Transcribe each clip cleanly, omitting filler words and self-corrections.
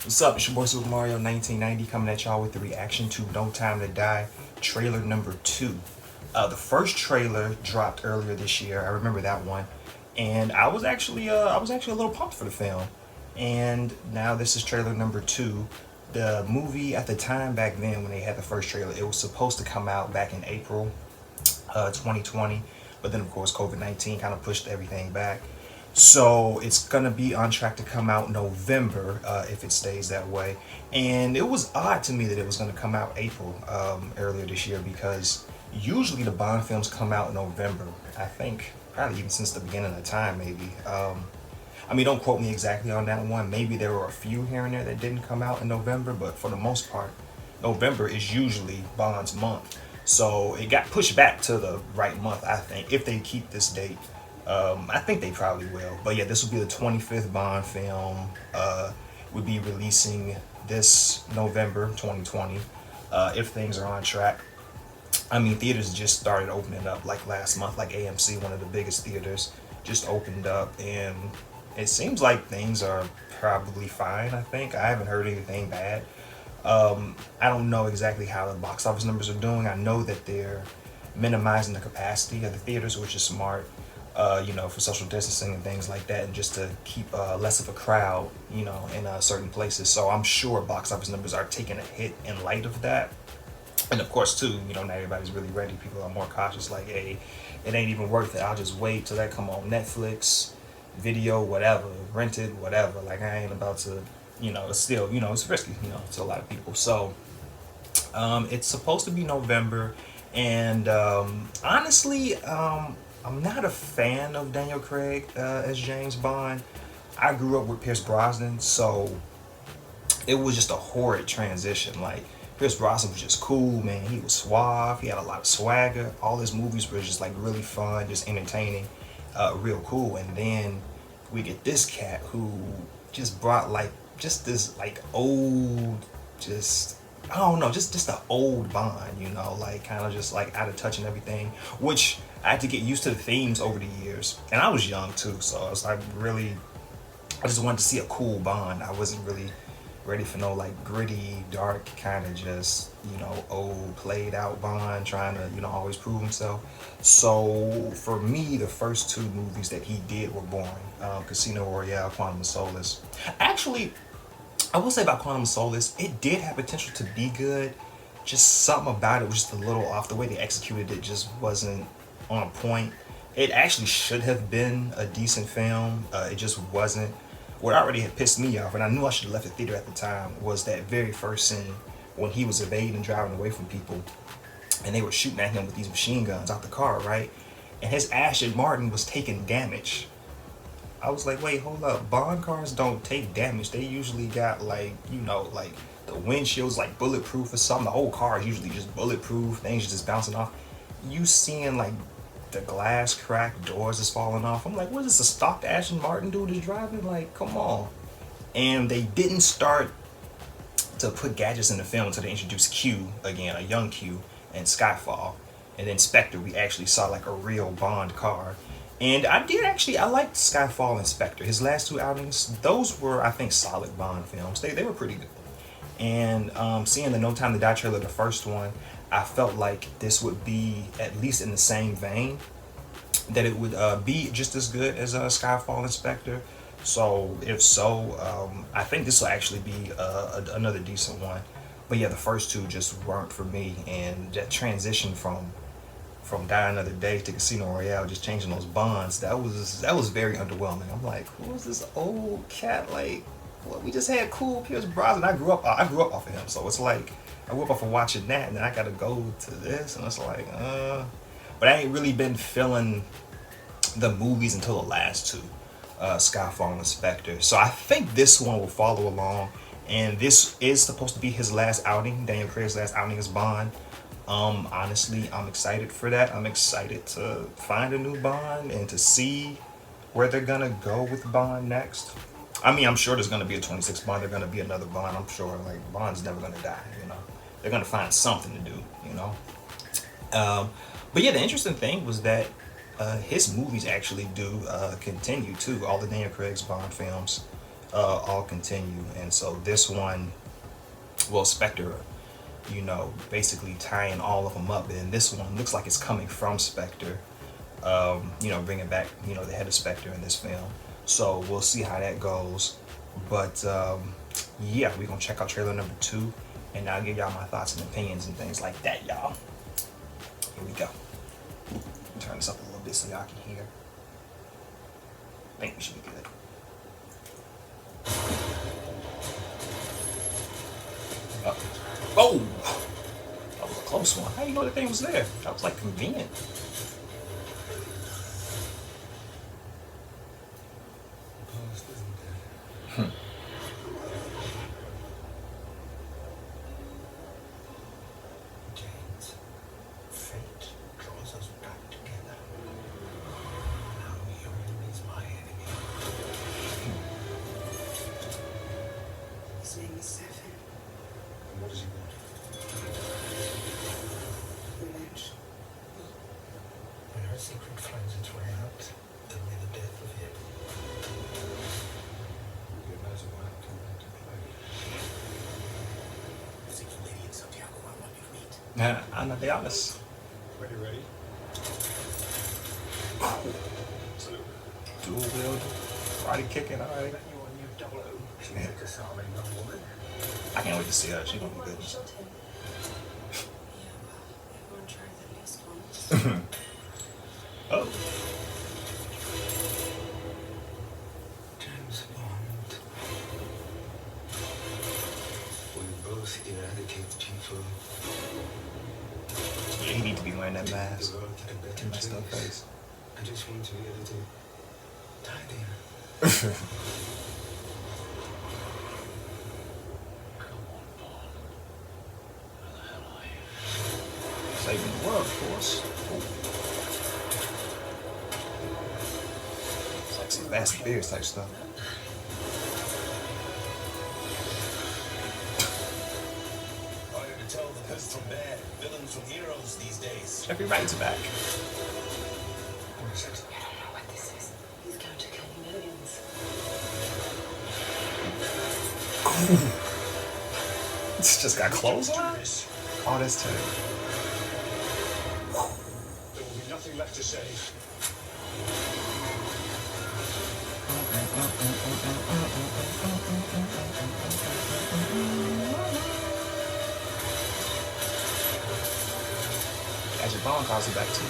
What's up? It's your boy Super Mario 1990 coming at y'all with the reaction to No Time to Die trailer number 2. The first trailer dropped earlier this year. I remember that one, and I was actually a little pumped for the film. And now this is trailer number 2. The movie at the time back then when they had the first trailer, it was supposed to come out back in April 2020, but then of course COVID-19 kind of pushed everything back. So it's gonna be on track to come out November if it stays that way. And it was odd to me that it was gonna come out April earlier this year because usually the Bond films come out in November. I think probably even since the beginning of time, maybe. I mean, don't quote me exactly on that one. Maybe there were a few here and there that didn't come out in November, but for the most part, November is usually Bond's month. So it got pushed back to the right month, I think, if they keep this date. I think they probably will. But yeah, this will be the 25th Bond film. We'll be releasing this November 2020 if things are on track. I mean, theaters just started opening up like last month, like AMC, one of the biggest theaters, just opened up, and it seems like things are probably fine. I think I haven't heard anything bad. I don't know exactly how the box office numbers are doing. I know that they're minimizing the capacity of the theaters, which is smart. For social distancing and things like that, and just to keep less of a crowd, in certain places. So I'm sure box office numbers are taking a hit in light of that. And of course, too, not everybody's really ready. People are more cautious, like, hey, it ain't even worth it. I'll just wait till that come on Netflix, video, whatever, rented, whatever. Like, I ain't about to, it's still, it's risky, to a lot of people. So it's supposed to be November. And honestly, I'm not a fan of Daniel Craig as James Bond. I grew up with Pierce Brosnan, so it was just a horrid transition. Like, Pierce Brosnan was just cool, man. He was suave. He had a lot of swagger. All his movies were just like really fun, just entertaining, real cool. And then we get this cat who just brought like just this like old, just I don't know, just the old Bond, like kind of just like out of touch and everything, which I had to get used to the themes over the years. And I was young too, so I was like I just wanted to see a cool Bond. I wasn't really ready for no like gritty, dark, kind of just, old, played out Bond trying to, always prove himself. So for me, the first two movies that he did were boring. Casino Royale, Quantum of Solace. Actually, I will say about Quantum of Solace, it did have potential to be good. Just something about it was just a little off. The way they executed it just wasn't on point. It actually should have been a decent film. It just wasn't. What already had pissed me off, and I knew I should have left the theater at the time, was that very first scene when he was evading and driving away from people, and they were shooting at him with these machine guns out the car, right? And his Aston Martin was taking damage. I was like, wait, hold up. Bond cars don't take damage. They usually got like, like the windshield's like bulletproof or something. The whole car is usually just bulletproof. Things just bouncing off. You seeing like the glass cracked, doors is falling off. I'm like, what is this, a stock Aston Martin dude is driving? Like, come on. And they didn't start to put gadgets in the film until they introduced Q again, a young Q, and Skyfall. And then Spectre, we actually saw like a real Bond car. And I liked Skyfall and Spectre. His last two outings, those were, I think, solid Bond films. They were pretty good. And seeing the No Time to Die trailer, the first one, I felt like this would be at least in the same vein, that it would be just as good as Skyfall and Spectre. So if so, I think this will actually be another decent one. But yeah, the first two just weren't for me, and that transition from Die Another Day to Casino Royale, just changing those bonds, that was very underwhelming. I'm like, who is this old cat? Like, what, we just had cool Pierce Brosnan. I grew up off of him, so it's like I grew up off of watching that, and then I gotta go to this, and it's like, but I ain't really been feeling the movies until the last two, Skyfall and Spectre. So I think this one will follow along, and this is supposed to be his last outing, Daniel Craig's last outing as Bond. Honestly, I'm excited for that. I'm excited to find a new Bond and to see where they're gonna go with Bond next. I mean, I'm sure there's gonna be a 26 Bond. There's gonna be another Bond. I'm sure. Like, Bond's never gonna die. They're gonna find something to do. But yeah, the interesting thing was that his movies actually do continue too. All the Daniel Craig's Bond films all continue. And so this one, well, Spectre, you know, basically tying all of them up. And this one looks like it's coming from Spectre, you know, bringing back, you know, the head of Spectre in this film. So we'll see how that goes. But yeah, we're gonna check out trailer number 2, and I'll give y'all my thoughts and opinions and things like that, y'all. Here we go. Turn this up a little bit so y'all can hear. I think we should be good. Oh, that was a close one. How do you know that thing was there? That was like convenient. James, fate draws us back together. Now your enemy's my enemy. His name is Seven. And what does he want? Revenge. When her secret finds its way out, there'll be the death of him. You imagine what I'll come back to play. I think you lady in Santiago I want you to meet. Nah, I'm not the honest. Ready? Salute. Dual wield, karate kicking, alright. You on your double O. She's a disarming young woman. I can't wait to see her. She's gonna be good. Yeah, well, everyone tried their best once. Oh, James Bond. We both eradicate people. yeah, he need to be wearing that mask. The world get a better Messed up place. face. I just want to be a little tidier. Come on, Bond. Where the hell are you? Saving the world, of course. Oh. It's like some Fast and Furious type stuff. Harder to tell the good from bad, villains from heroes these days. Jeffrey Wright's back. What is it? I don't know what this is. He's counterclaiming millions. It's just got clothes on? This. Oh, that's terrible. There will be nothing left to save. Gadget Bond calls it back to you.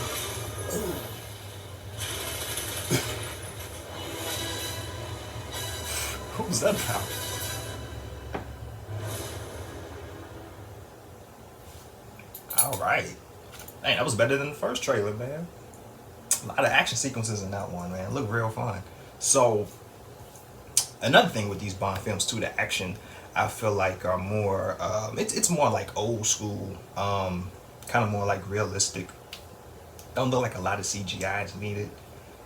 What was that about? Alright. Dang, that was better than the first trailer, man. A lot of action sequences in that one, man. Look real fun. So, another thing with these Bond films too, the action I feel like are more it's more like old school, kind of more like realistic. Don't look like a lot of CGI is needed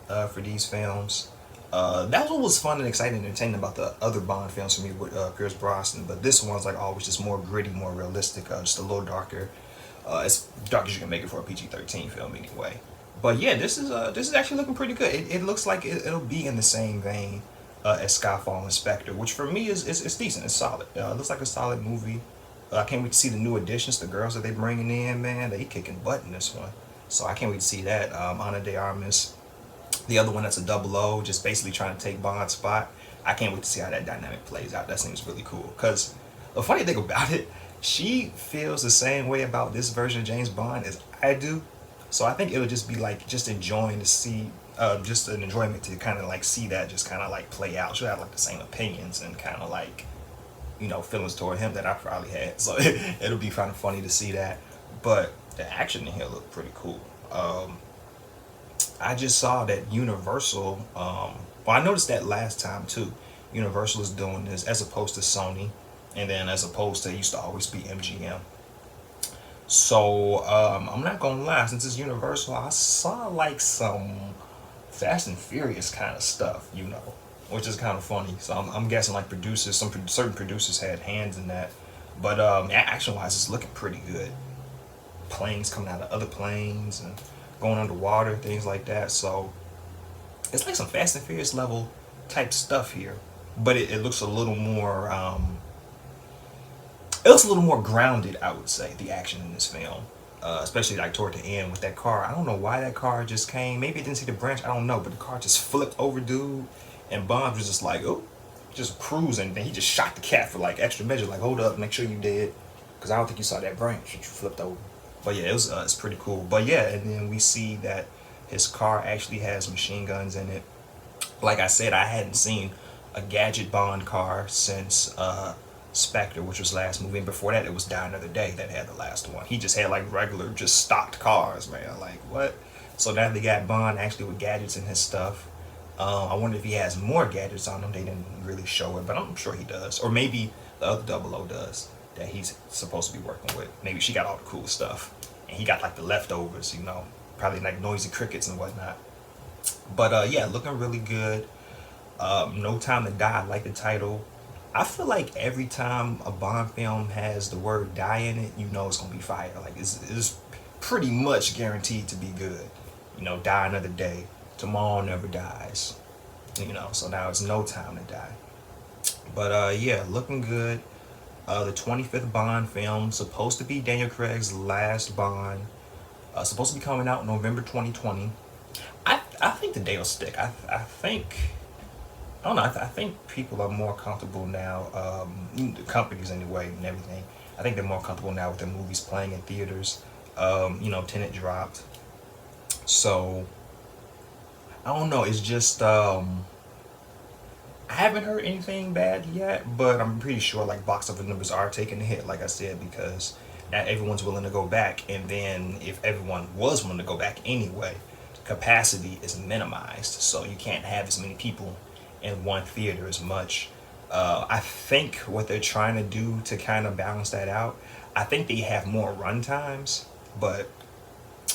for these films. That's what was fun and exciting and entertaining about the other Bond films for me with Pierce Brosnan, but this one's like always just more gritty, more realistic, just a little darker. As dark as you can make it for a PG-13 film anyway. But yeah, this is actually looking pretty good. It looks like it'll be in the same vein as Skyfall and Spectre, which for me is decent. It's solid. It looks like a solid movie. I can't wait to see the new additions, the girls that they bringing in. Man, they kicking butt in this one. So I can't wait to see that. Ana de Armas, the other one that's a double O, just basically trying to take Bond's spot. I can't wait to see how that dynamic plays out. That seems really cool. Cause the funny thing about it, she feels the same way about this version of James Bond as I do. So I think it'll just be like just enjoying to see, just an enjoyment to kind of like see that just kind of like play out. She'll have like the same opinions and kind of like, you know, feelings toward him that I probably had. So it'll be kind of funny to see that. But the action in here looked pretty cool. I just saw that Universal, well, I noticed that last time too. Universal is doing this as opposed to Sony, and then as opposed to it used to always be MGM. So I'm not gonna lie, since it's Universal, I saw like some Fast and Furious kind of stuff, you know, which is kind of funny. So I'm guessing like producers, certain producers had hands in that. But action-wise, it's looking pretty good. Planes coming out of other planes and going underwater, things like that. So it's like some Fast and Furious level type stuff here. but it looks a little more. It looks a little more grounded, I would say, the action in this film. Especially like toward the end with that car. I don't know why that car just came. Maybe it didn't see the branch. I don't know. But the car just flipped over, dude. And Bond was just like, oh, just cruising. And he just shot the cat for like extra measure. Like, hold up, make sure you dead. Because I don't think you saw that branch that you flipped over. But yeah, it's pretty cool. But yeah, and then we see that his car actually has machine guns in it. Like I said, I hadn't seen a gadget Bond car since Spectre, which was last movie, and before that it was Die Another Day that had the last one. He just had like regular, just stocked cars, man. Like what? So now they got Bond actually with gadgets in his stuff. I wonder if he has more gadgets on him. They didn't really show it, but I'm sure he does. Or maybe the other 00 does that he's supposed to be working with. Maybe she got all the cool stuff, and he got like the leftovers, you know, probably like noisy crickets and whatnot. But yeah, looking really good. No Time to Die, I like the title. I feel like every time a Bond film has the word die in it, you know it's gonna be fire. Like it's pretty much guaranteed to be good. You know, Die Another Day, Tomorrow Never Dies. You know, so now it's No Time to Die. But yeah, looking good. The 25th Bond film, supposed to be Daniel Craig's last Bond. Supposed to be coming out November 2020. I think the date will stick. I think. I don't know. I think people are more comfortable now. The companies anyway and everything. I think they're more comfortable now with their movies playing in theaters. You know, Tenet dropped, so I don't know. It's just I haven't heard anything bad yet, but I'm pretty sure like box office numbers are taking a hit, like I said, because not everyone's willing to go back, and then if everyone was willing to go back anyway, capacity is minimized, so you can't have as many people in one theater as much. I think what they're trying to do to kind of balance that out, I think they have more run times, but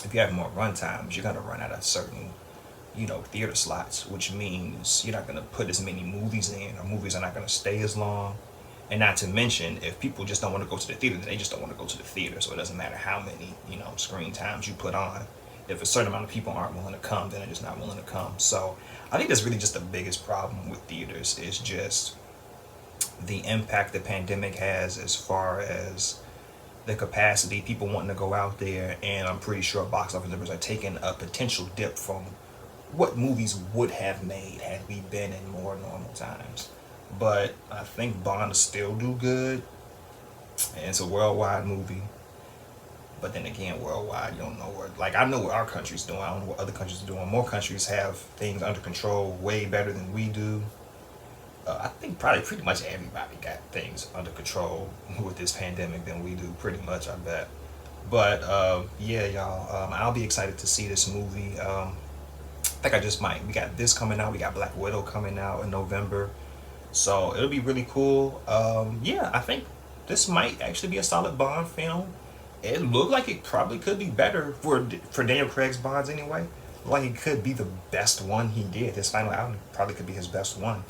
if you have more run times, you're gonna run out of certain, you know, theater slots, which means you're not gonna put as many movies in, or movies are not gonna stay as long. And not to mention, if people just don't want to go to the theater, they just don't want to go to the theater. So it doesn't matter how many, you know, screen times you put on. If a certain amount of people aren't willing to come, then they're just not willing to come. So I think that's really just the biggest problem with theaters, is just the impact the pandemic has as far as the capacity, people wanting to go out there, and I'm pretty sure box office numbers are taking a potential dip from what movies would have made had we been in more normal times. But I think Bond will still do good, and it's a worldwide movie. But then again, worldwide, you don't know where. Like, I know what our country's doing. I don't know what other countries are doing. More countries have things under control way better than we do. I think probably pretty much everybody got things under control with this pandemic than we do. Pretty much, I bet. But yeah, y'all. I'll be excited to see this movie. I think I just might. We got this coming out. We got Black Widow coming out in November. So it'll be really cool. Yeah, I think this might actually be a solid Bond film. It looked like it probably could be better for Daniel Craig's Bonds anyway. Like it could be the best one he did. His final album probably could be his best one.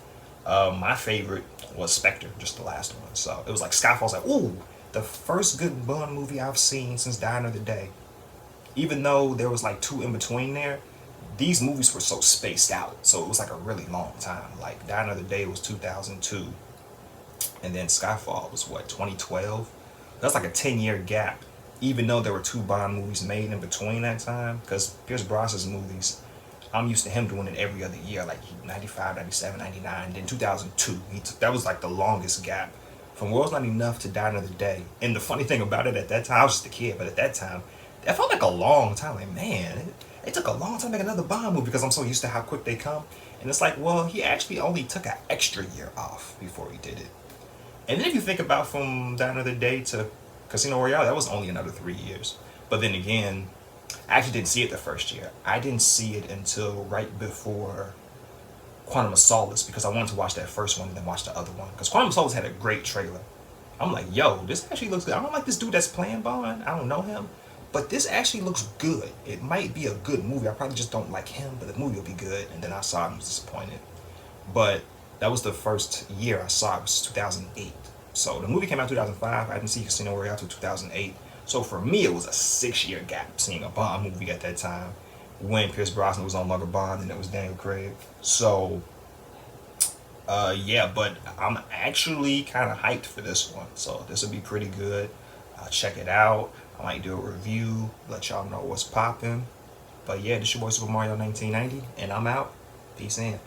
My favorite was Spectre, just the last one. So it was like Skyfall's like, ooh, the first good Bond movie I've seen since Die Another Day. Even though there was like 2 in between there, these movies were so spaced out. So it was like a really long time. Like Die Another Day was 2002. And then Skyfall was what, 2012? That's like a 10-year gap. Even though there were 2 Bond movies made in between that time. Because Pierce Brosnan's movies, I'm used to him doing it every other year. Like 95, 97, 99. Then 2002. That was like the longest gap. From World's Not Enough to Die Another Day. And the funny thing about it, at that time, I was just a kid. But at that time, that felt like a long time. Like, man, it took a long time to make another Bond movie. Because I'm so used to how quick they come. And it's like, well, he actually only took an extra year off before he did it. And then if you think about from Die Another Day to Casino Royale, that was only another 3 years. But then again, I actually didn't see it the first year. I didn't see it until right before Quantum of Solace, because I wanted to watch that first one and then watch the other one. Because Quantum of Solace had a great trailer. I'm like, yo, this actually looks good. I don't like this dude that's playing Bond. I don't know him. But this actually looks good. It might be a good movie. I probably just don't like him, but the movie will be good. And then I saw it and was disappointed. But that was the first year I saw it, was 2008. So the movie came out in 2005. I didn't see Casino Royale until 2008. So for me, it was a 6-year gap seeing a Bond movie at that time, when Pierce Brosnan was no longer Bond and it was Daniel Craig. So Yeah, but I'm actually kind of hyped for this one, so this will be pretty good. Check it out. I might do a review, let y'all know what's popping. But yeah, this your boy Super Mario 1990, and I'm out. Peace in.